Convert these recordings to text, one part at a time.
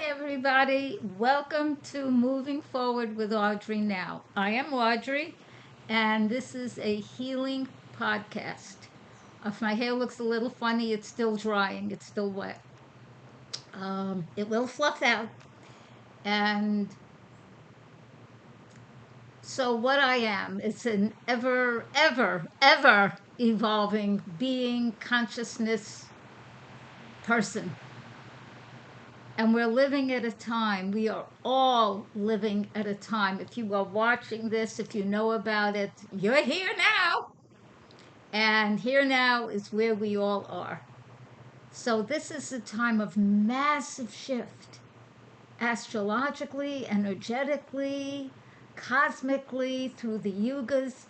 everybody. Welcome to Moving Forward with Audrey Now. I am Audrey, and this is a healing podcast. If my hair looks a little funny, it's still drying, it's still wet. It will fluff out. And so, what I am, it's an ever evolving being, consciousness person. And we're living at a time, we are all living at a time. If you are watching this, if you know about it, you're here now. And here now is where we all are. So this is a time of massive shift, astrologically, energetically, cosmically, through the yugas.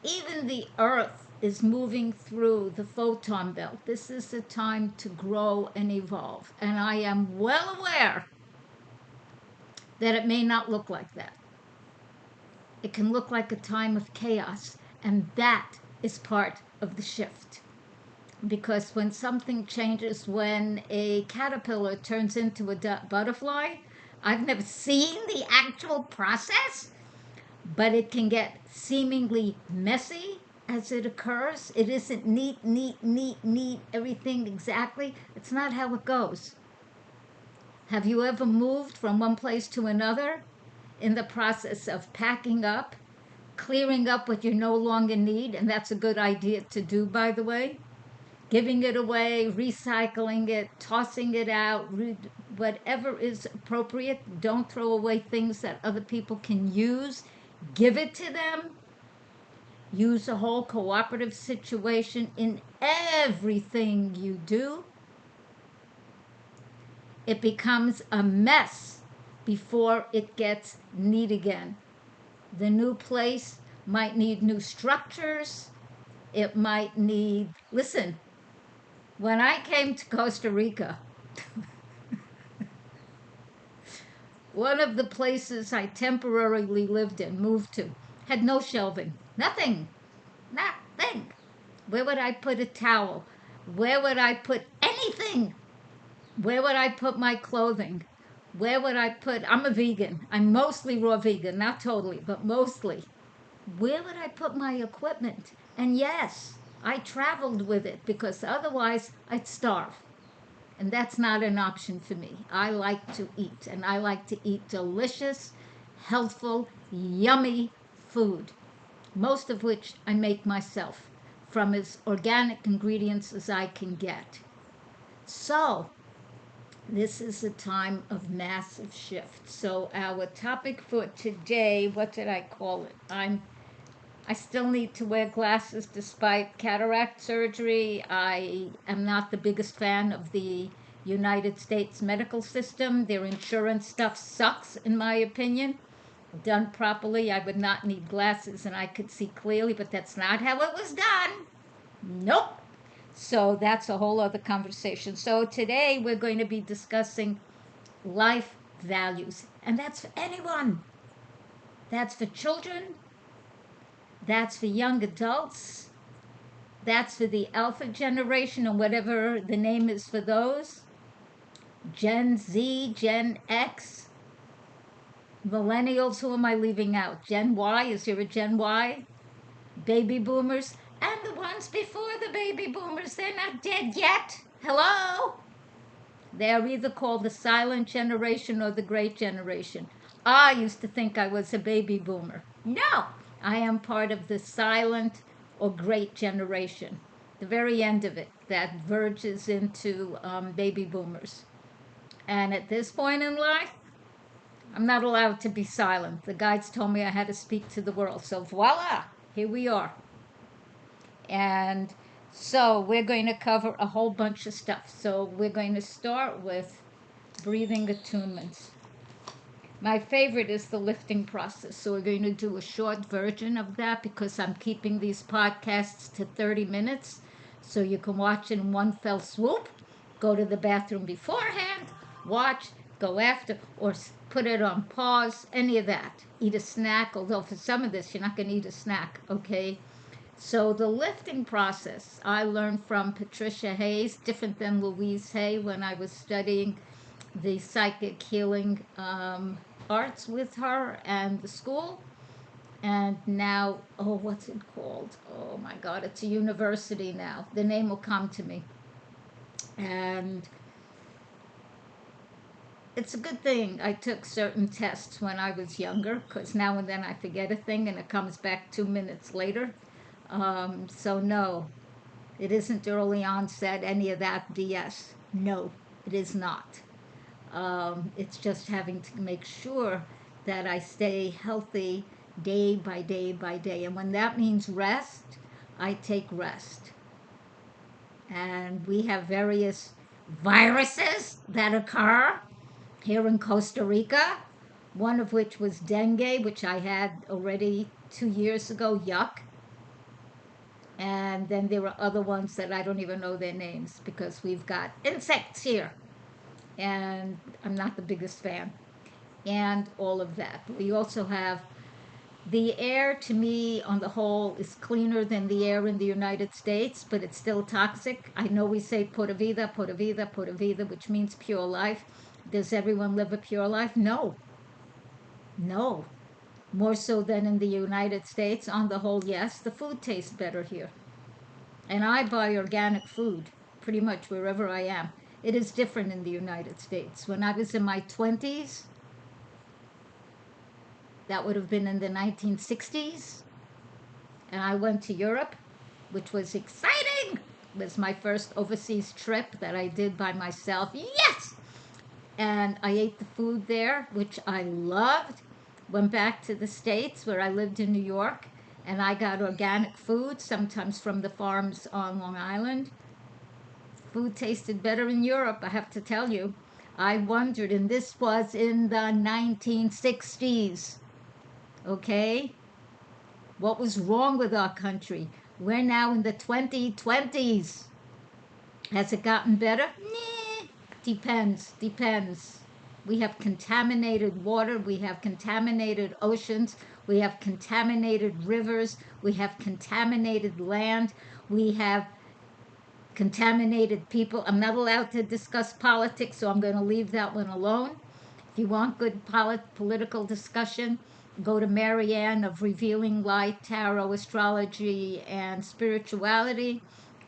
Even the earth is moving through the photon belt. This is a time to grow and evolve. And I am well aware that it may not look like that. It can look like a time of chaos, and that is part of the shift. Because when something changes, when a caterpillar turns into a butterfly, I've never seen the actual process, but it can get seemingly messy as it occurs. It isn't neat, everything exactly. It's not how it goes. Have you ever moved from one place to another in the process of packing up, clearing up what you no longer need? And that's a good idea to do, by the way. Giving it away, recycling it, tossing it out, whatever is appropriate. Don't throw away things that other people can use. Give it to them. Use a whole cooperative situation in everything you do. It becomes a mess before it gets neat again. The new place might need new structures. It might need, listen, when I came to Costa Rica, one of the places I temporarily lived in, moved to, had no shelving. Nothing. Where would I put a towel? Where would I put anything? Where would I put my clothing? Where would I put, I'm a vegan. I'm mostly raw vegan, not totally, but mostly. Where would I put my equipment? And yes, I traveled with it because otherwise I'd starve. And that's not an option for me. I like to eat, and I like to eat delicious, healthful, yummy food, most of which I make myself from as organic ingredients as I can get. So, this is a time of massive shift. So, our topic for today, what did I call it? I still need to wear glasses despite cataract surgery. I am not the biggest fan of the United States medical system. Their insurance stuff sucks, in my opinion. Done properly, I would not need glasses and I could see clearly, but that's not how it was done. Nope. So that's a whole other conversation. So today we're going to be discussing life values, and that's for anyone. That's for children. That's for young adults. That's for the Alpha generation, or whatever the name is for those. Gen Z, Gen X, millennials. Who am I leaving out? Gen Y? Is there a Gen Y? Baby boomers? And the ones before the baby boomers. They're not dead yet. Hello? They're either called the silent generation or the great generation. I used to think I was a baby boomer. No, I am part of the silent or great generation, the very end of it that verges into baby boomers. And at this point in life, I'm not allowed to be silent. The guides told me I had to speak to the world. So voila, here we are. And so we're going to cover a whole bunch of stuff. So we're going to start with breathing attunements. My favorite is the lifting process. So we're going to do a short version of that because I'm keeping these podcasts to 30 minutes. So you can watch it in one fell swoop. Go to the bathroom beforehand, watch, go after, or put it on pause, any of that. Eat a snack, although for some of this you're not going to eat a snack, okay? So the lifting process I learned from Patricia Hayes, different than Louise Hay when I was studying the psychic healing arts with her and the school. And now, oh, what's it called? Oh my God, it's a university now. The name will come to me. And it's a good thing I took certain tests when I was younger, because now and then I forget a thing and it comes back 2 minutes later. So, no, it isn't early onset, any of that BS. No, it is not. It's just having to make sure that I stay healthy day by day by day. And when that means rest, I take rest. And we have various viruses that occur here in Costa Rica, one of which was dengue, which I had already 2 years ago. Yuck. And then there were other ones that I don't even know their names because we've got insects here. And I'm not the biggest fan. And all of that. We also have the air, to me, on the whole, is cleaner than the air in the United States, but it's still toxic. I know we say pura vida, pura vida, pura vida, which means pure life. Does everyone live a pure life? No. No. More so than in the United States. On the whole, yes. The food tastes better here. And I buy organic food pretty much wherever I am. It is different in the United States. When I was in my 20s, that would have been in the 1960s, and I went to Europe, which was exciting. It was my first overseas trip that I did by myself. Yes! And I ate the food there, which I loved. Went back to the States where I lived in New York, and I got organic food, sometimes from the farms on Long Island. Food tasted better in Europe, I have to tell you. I wondered, and this was in the 1960s. Okay? What was wrong with our country? We're now in the 2020s. Has it gotten better? Nah. Depends. We have contaminated water, we have contaminated oceans, we have contaminated rivers, we have contaminated land, we have contaminated people. I'm not allowed to discuss politics, so I'm going to leave that one alone. If you want good political discussion, go to Marianne of Revealing Light, Tarot, Astrology, and Spirituality,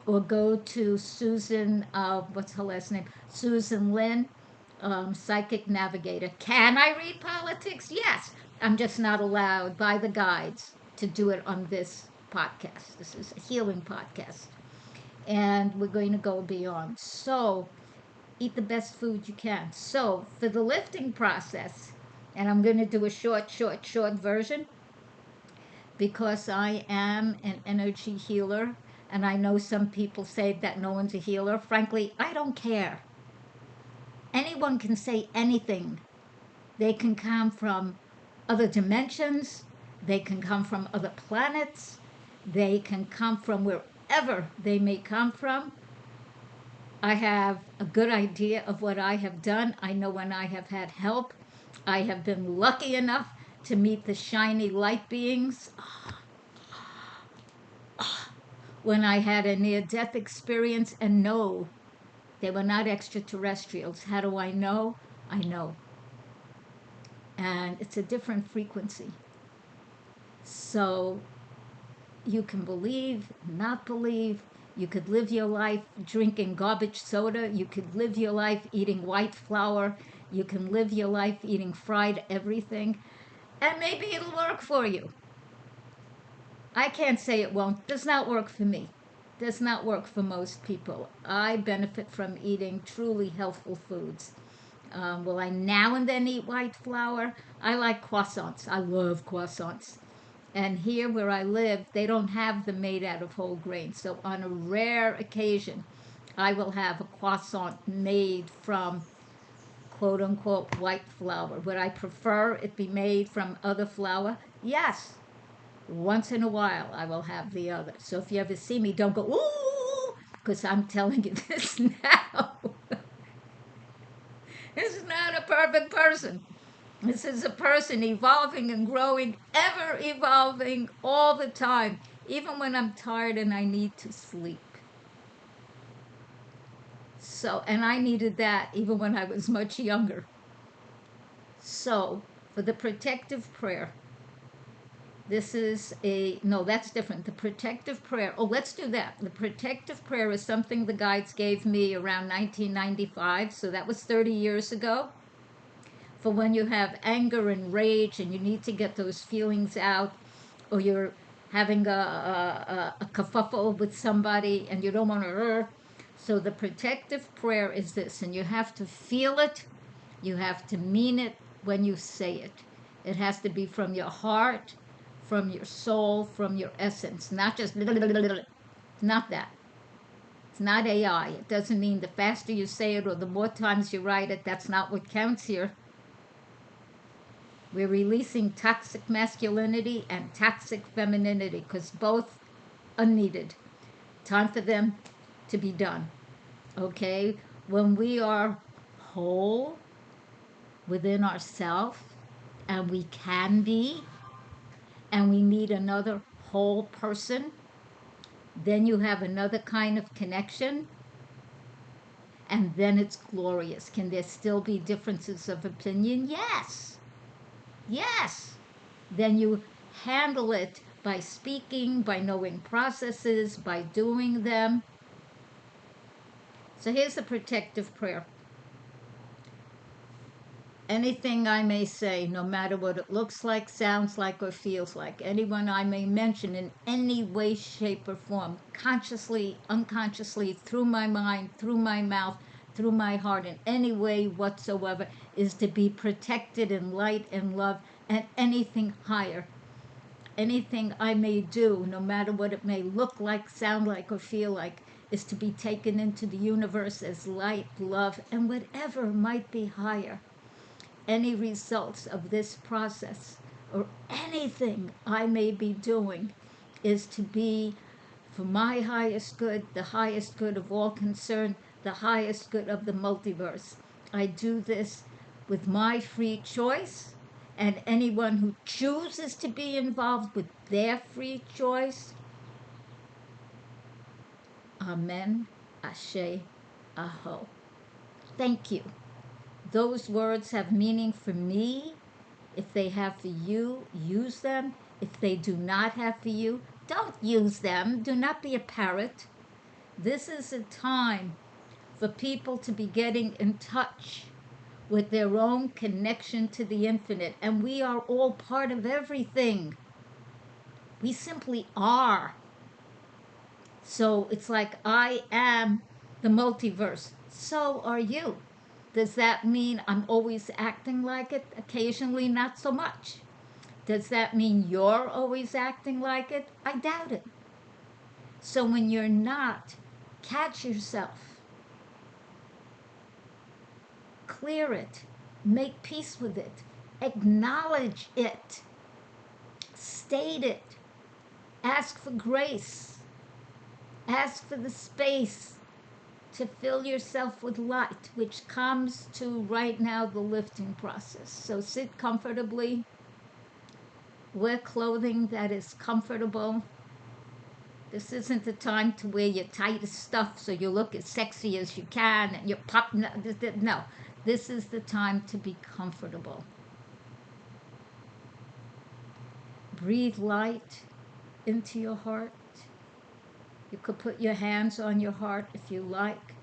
or go to Susan, what's her last name? Susan Lynn, Psychic Navigator. Can I read politics? Yes. I'm just not allowed by the guides to do it on this podcast. This is a healing podcast. And we're going to go beyond. So, eat the best food you can. So, for the lifting process, and I'm going to do a short version because I am an energy healer, and I know some people say that no one's a healer. Frankly, I don't care. Anyone can say anything. They can come from other dimensions, they can come from other planets, they can come from wherever they may come from. I have a good idea of what I have done. I know when I have had help. I have been lucky enough to meet the shiny light beings. When I had a near-death experience, and no, they were not extraterrestrials. How do I know? I know. And it's a different frequency. So you can believe, not believe. You could live your life drinking garbage soda. You could live your life eating white flour. You can live your life eating fried everything. And maybe it'll work for you. I can't say it won't. Does not work for me. Does not work for most people. I benefit from eating truly healthful foods. Will I now and then eat white flour? I like croissants. I love croissants. And here where I live, they don't have them made out of whole grain. So on a rare occasion, I will have a croissant made from quote unquote white flour. Would I prefer it be made from other flour? Yes. Once in a while, I will have the other. So if you ever see me, don't go, ooh, because I'm telling you this now. This is not a perfect person. This is a person evolving and growing, ever evolving all the time, even when I'm tired and I need to sleep. So, and I needed that even when I was much younger. So, for the protective prayer, this is a, no, that's different. The protective prayer, oh, let's do that. The protective prayer is something the guides gave me around 1995, so that was 30 years ago. For when you have anger and rage and you need to get those feelings out, or you're having a kerfuffle with somebody and you don't want to. So the protective prayer is this, and you have to feel it, you have to mean it when you say it. It has to be from your heart, from your soul, from your essence, not just not that. It's not AI. It doesn't mean the faster you say it or the more times you write it. That's not what counts here. We're releasing toxic masculinity and toxic femininity because both are needed. Time for them to be done. Okay? When we are whole within ourselves, and we can be, and we need another whole person, then you have another kind of connection, and then it's glorious. Can there still be differences of opinion? Yes. Yes. Then you handle it by speaking, by knowing processes, by doing them. So here's the protective prayer. Anything I may say, no matter what it looks like, sounds like, or feels like, anyone I may mention in any way, shape, or form, consciously, unconsciously, through my mind, through my mouth, through my heart, in any way whatsoever, is to be protected in light and love and anything higher. Anything I may do, no matter what it may look like, sound like, or feel like, is to be taken into the universe as light, love, and whatever might be higher. Any results of this process or anything I may be doing is to be for my highest good, the highest good of all concerned, the highest good of the multiverse. I do this with my free choice, and anyone who chooses to be involved with their free choice. Amen, Ashe, Aho. Thank you. Those words have meaning for me. If they have for you, use them. If they do not have for you, don't use them. Do not be a parrot. This is a time for people to be getting in touch with their own connection to the infinite. And we are all part of everything. We simply are. So it's like I am the multiverse. So are you. Does that mean I'm always acting like it? Occasionally, not so much. Does that mean you're always acting like it? I doubt it. So when you're not, catch yourself. Clear it. Make peace with it. Acknowledge it. State it. Ask for grace. Ask for the space to fill yourself with light, which comes to right now the lifting process. So sit comfortably. Wear clothing that is comfortable. This isn't the time to wear your tightest stuff so you look as sexy as you can and you're pop. No, this is the time to be comfortable. Breathe light into your heart. You could put your hands on your heart if you like,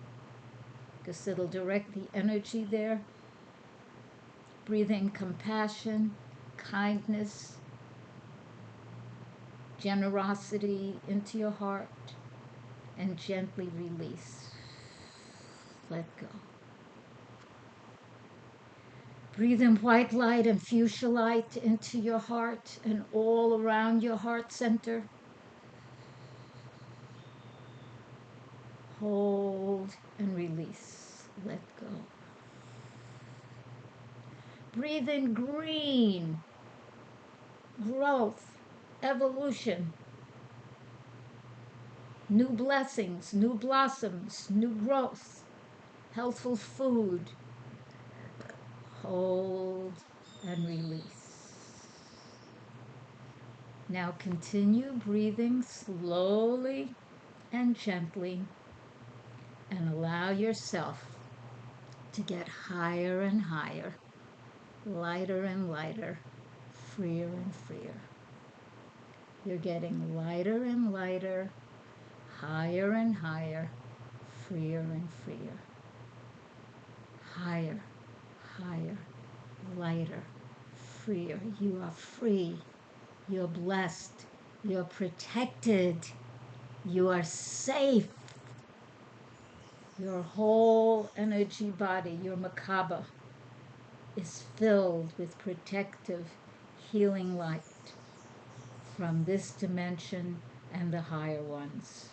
because it'll direct the energy there. Breathe in compassion, kindness, generosity into your heart, and gently release. Let go. Breathe in white light and fuchsia light into your heart and all around your heart center. Hold and release. Let go. Breathe in green, growth, evolution, new blessings, new blossoms, new growth, healthful food. Hold and release. Now continue breathing slowly and gently, and allow allow yourself to get higher and higher, lighter and lighter, freer and freer. You're getting lighter and lighter, higher and higher, freer and freer. Higher, higher, lighter, freer. You are free. You're blessed. You're protected. You are safe. Your whole energy body, your Merkaba, is filled with protective, healing light from this dimension and the higher ones.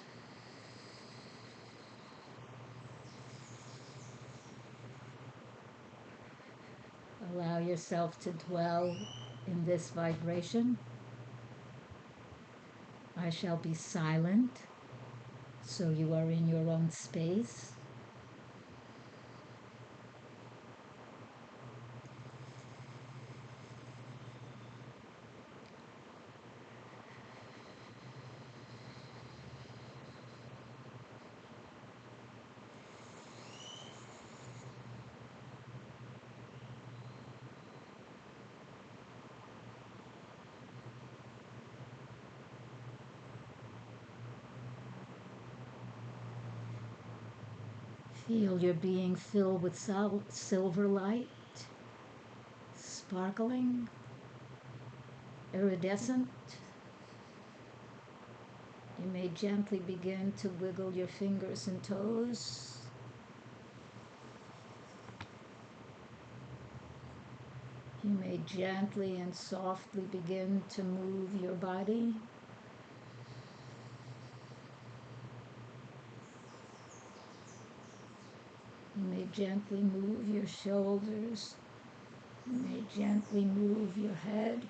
Allow yourself to dwell in this vibration. I shall be silent, so you are in your own space. Feel your being filled with silver light, sparkling, iridescent. You may gently begin to wiggle your fingers and toes. You may gently and softly begin to move your body. You may gently move your shoulders. You may gently move your head.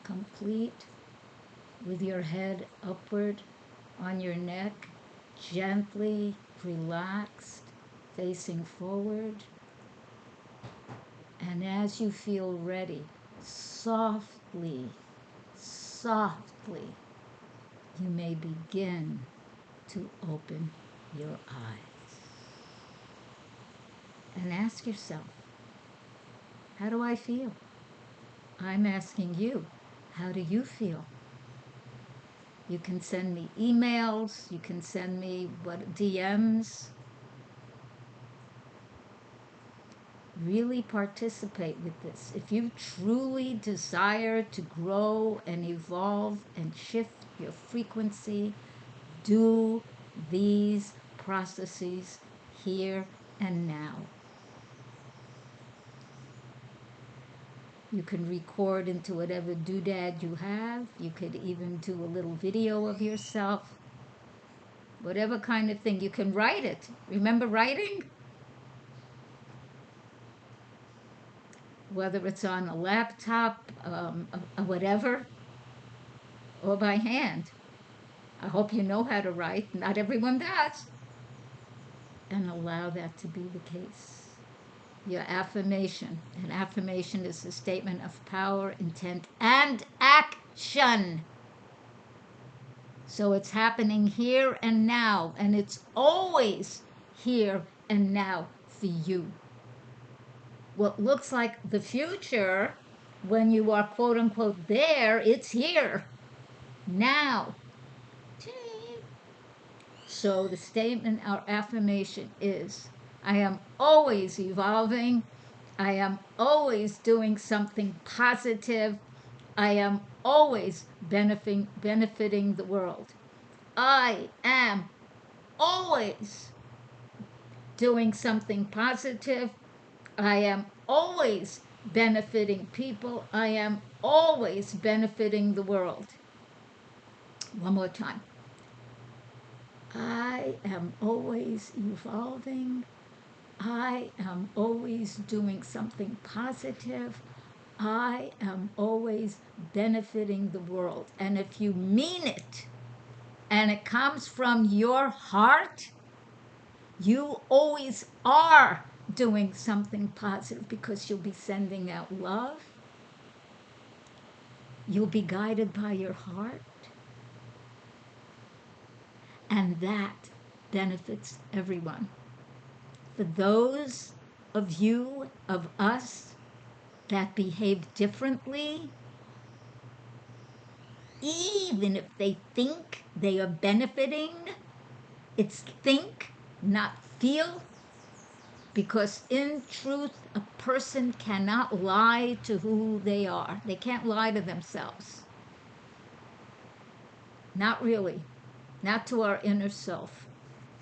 Complete with your head upward on your neck, gently relaxed, facing forward. And as you feel ready, softly, softly, you may begin to open your eyes. And ask yourself, how do I feel? I'm asking you, how do you feel? You can send me emails, you can send me DMs. Really participate with this. If you truly desire to grow and evolve and shift your frequency, do these processes here and now. You can record into whatever doodad you have. You could even do a little video of yourself. Whatever kind of thing. You can write it. Remember writing? Whether it's on a laptop, whatever, or by hand. I hope you know how to write. Not everyone does. And allow that to be the case. Your affirmation. An affirmation is a statement of power, intent, and action. So it's happening here and now, and it's always here and now for you. What looks like the future, when you are quote unquote there, it's here now. So the statement, our affirmation is, I am always evolving. I am always doing something positive. I am always benefiting the world. I am always doing something positive. I am always benefiting people. I am always benefiting the world. One more time. I am always evolving. I am always doing something positive. I am always benefiting the world. And if you mean it, and it comes from your heart, you always are doing something positive because you'll be sending out love. You'll be guided by your heart. And that benefits everyone. For those of you, of us, that behave differently, even if they think they are benefiting, it's think, not feel, because in truth, a person cannot lie to who they are. They can't lie to themselves. Not really. Not to our inner self.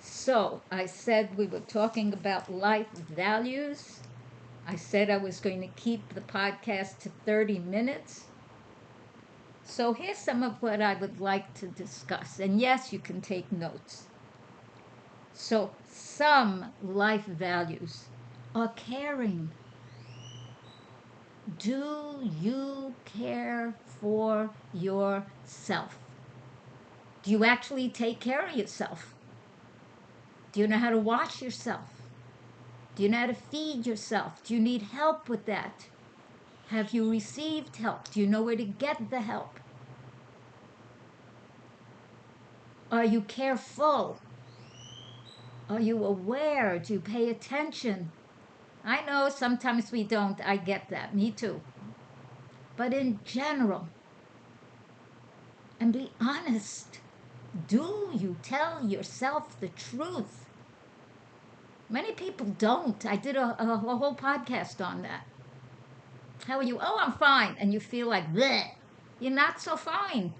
So I said we were talking about life values. I said I was going to keep the podcast to 30 minutes. So here's some of what I would like to discuss. And yes, you can take notes. So some life values are caring. Do you care for yourself? Do you actually take care of yourself? Do you know how to wash yourself? Do you know how to feed yourself? Do you need help with that? Have you received help? Do you know where to get the help? Are you careful? Are you aware? Do you pay attention? I know sometimes we don't. I get that. Me too. But in general, and be honest, do you tell yourself the truth? Many people don't. I did a whole podcast on that. How are you? Oh, I'm fine. And you feel like, bleh. You're not so fine.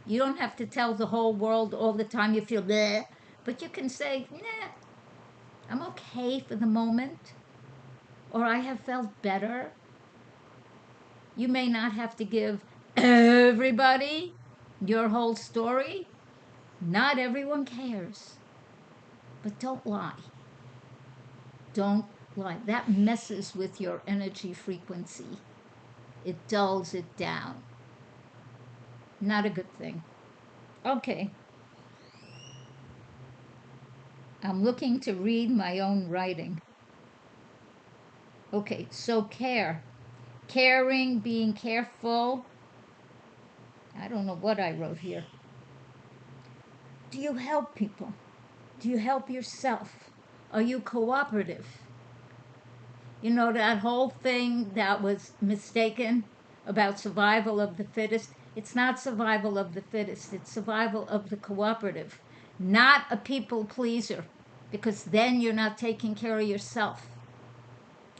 You don't have to tell the whole world all the time you feel bleh. But you can say, nah, I'm okay for the moment. Or I have felt better. You may not have to give everybody your whole story. Not everyone cares. But don't lie. Don't lie. That messes with your energy frequency. It dulls it down. Not a good thing. Okay. I'm looking to read my own writing. Okay, so care. Caring, being careful. I don't know what I wrote here. Do you help people? Do you help yourself? Are you cooperative? You know, that whole thing that was mistaken about survival of the fittest, it's not survival of the fittest, it's survival of the cooperative, not a people pleaser, because then you're not taking care of yourself.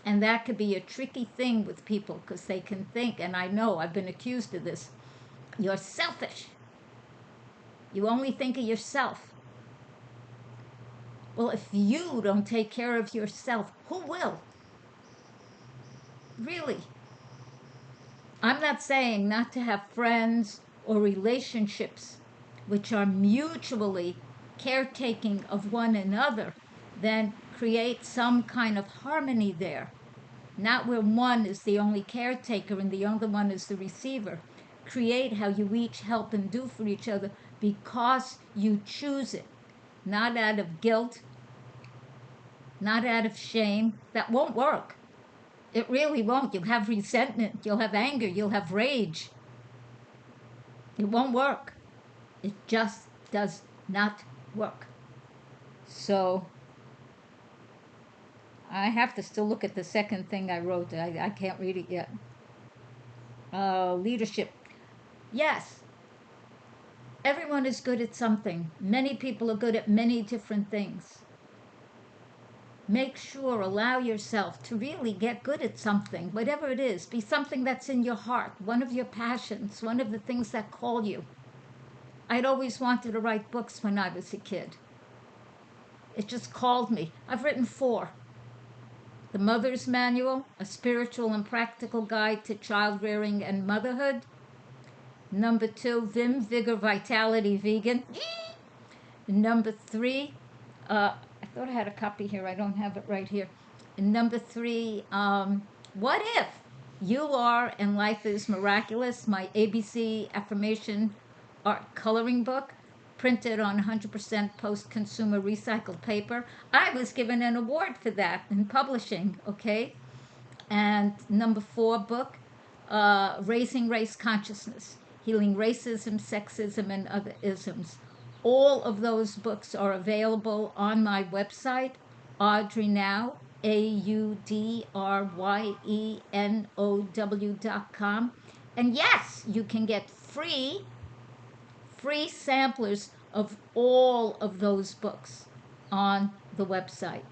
And that could be a tricky thing with people because they can think, and I know I've been accused of this, you're selfish. You only think of yourself. Well, if you don't take care of yourself, who will? Really? I'm not saying not to have friends or relationships which are mutually caretaking of one another, then create some kind of harmony there. Not where one is the only caretaker and the other one is the receiver. Create how you each help and do for each other because you choose it, not out of guilt, not out of shame. That won't work. It really won't. You'll have resentment, you'll have anger, you'll have rage. It won't work. It just does not work. So I have to still look at the second thing I wrote. I can't read it yet. Leadership. Yes, everyone is good at something. Many people are good at many different things. Make sure, allow yourself to really get good at something, whatever it is. Be something that's in your heart, one of your passions, one of the things that call you. I'd always wanted to write books when I was a kid. It just called me. I've written 4. The Mother's Manual, a spiritual and practical guide to child rearing and motherhood. Number 2, Vim, Vigor, Vitality, Vegan. Number 3, I thought I had a copy here. I don't have it right here. And number 3, What If You Are and Life is Miraculous, my ABC Affirmation art coloring book, printed on 100% post-consumer recycled paper. I was given an award for that in publishing, okay? And number 4 book, Raising Race Consciousness, Healing Racism, Sexism, and Other Isms. All of those books are available on my website, Audrey Now, AudryeNow.com. And yes, you can get free samplers of all of those books on the website.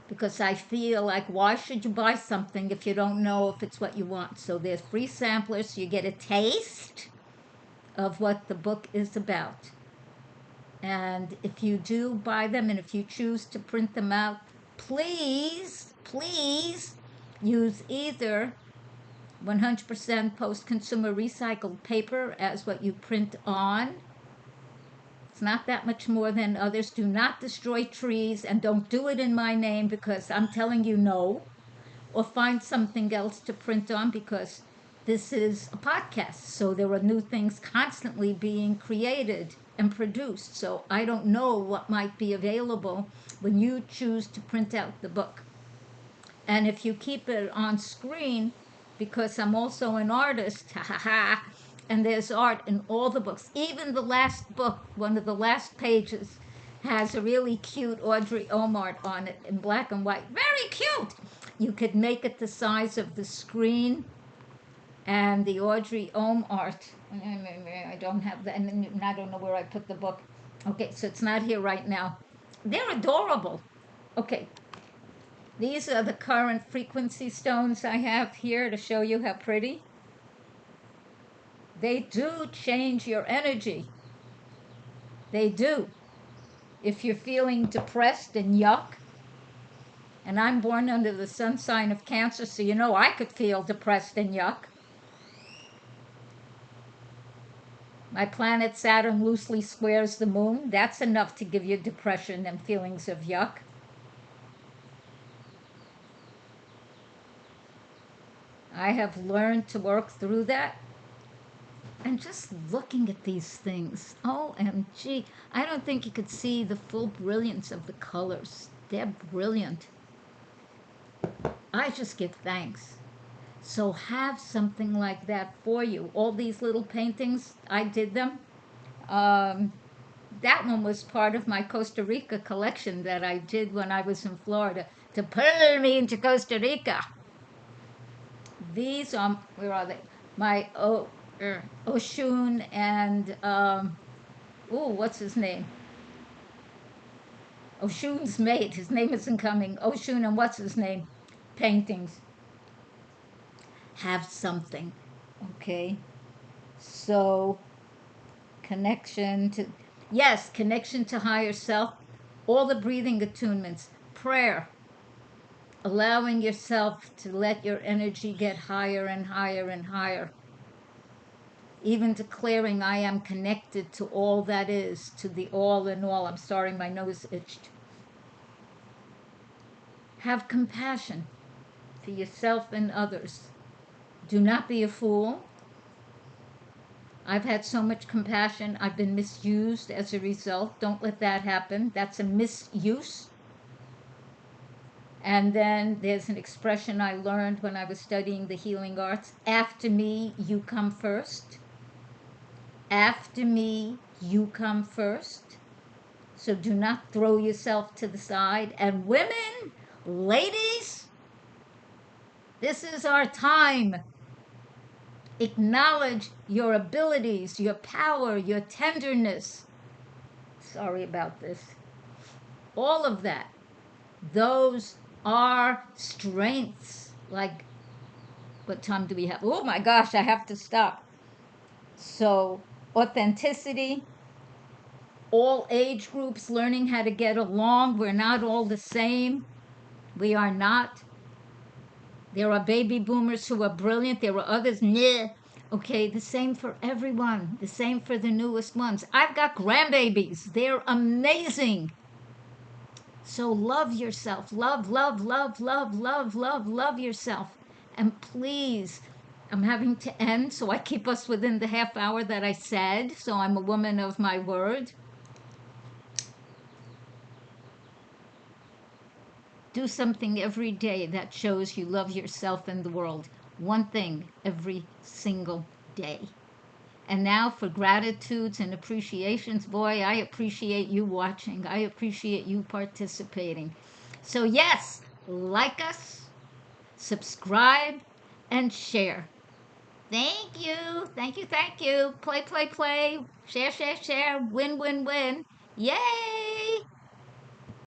Because I feel like, why should you buy something if you don't know if it's what you want? So there's free samplers, so you get a taste of what the book is about. And if you do buy them and if you choose to print them out, please use either 100% post-consumer recycled paper as what you print on. It's not that much more than others. Do not destroy trees, and don't do it in my name, because I'm telling you no. Or find something else to print on, because this is a podcast, so there are new things constantly being created and produced. So I don't know what might be available when you choose to print out the book. And if you keep it on screen, because I'm also an artist, ha ha ha, and there's art in all the books. Even the last book, one of the last pages, has a really cute Audrye OmArt on it in black and white. Very cute! You could make it the size of the screen. And the Audrye OmArt, I don't have that, and I don't know where I put the book. Okay, so it's not here right now. They're adorable. Okay, these are the current frequency stones I have here to show you how pretty. They do change your energy. They do. If you're feeling depressed and yuck, and I'm born under the sun sign of Cancer, so you know I could feel depressed and yuck. My planet Saturn loosely squares the moon. That's enough to give you depression and feelings of yuck. I have learned to work through that. And just looking at these things, OMG, I don't think you could see the full brilliance of the colors. They're brilliant. I just give thanks. So have something like that for you. All these little paintings, I did them. That one was part of my Costa Rica collection that I did when I was in Florida to pull me into Costa Rica. These are, where are they? My Oshun and, what's his name? Oshun's mate. His name isn't coming. Oshun and what's his name? Paintings. Have something, okay? So, connection to higher self, all the breathing attunements, prayer, allowing yourself to let your energy get higher and higher and higher, even declaring I am connected to all that is, to the all in all. I'm sorry, my nose itched. Have compassion for yourself and others. Do not be a fool. I've had so much compassion. I've been misused as a result. Don't let that happen. That's a misuse. And then there's an expression I learned when I was studying the healing arts. After me, you come first. After me, you come first. So do not throw yourself to the side. And women, ladies, this is our time. Acknowledge your abilities, your power, your tenderness. Sorry about this. All of that. Those are strengths. Like, what time do we have? Oh my gosh, I have to stop. So, authenticity, all age groups learning how to get along. We're not all the same. We are not. There are baby boomers who are brilliant. There are others, meh. Okay, the same for everyone. The same for the newest ones. I've got grandbabies. They're amazing. So love yourself. Love, love, love, love, love, love, love yourself. And please, I'm having to end, so I keep us within the half hour that I said. So I'm a woman of my word. Do something every day that shows you love yourself and the world. One thing every single day. And now for gratitudes and appreciations. Boy, I appreciate you watching. I appreciate you participating. So, yes, like us, subscribe, and share. Thank you. Thank you. Thank you. Play, play, play. Share, share, share. Win, win, win. Yay!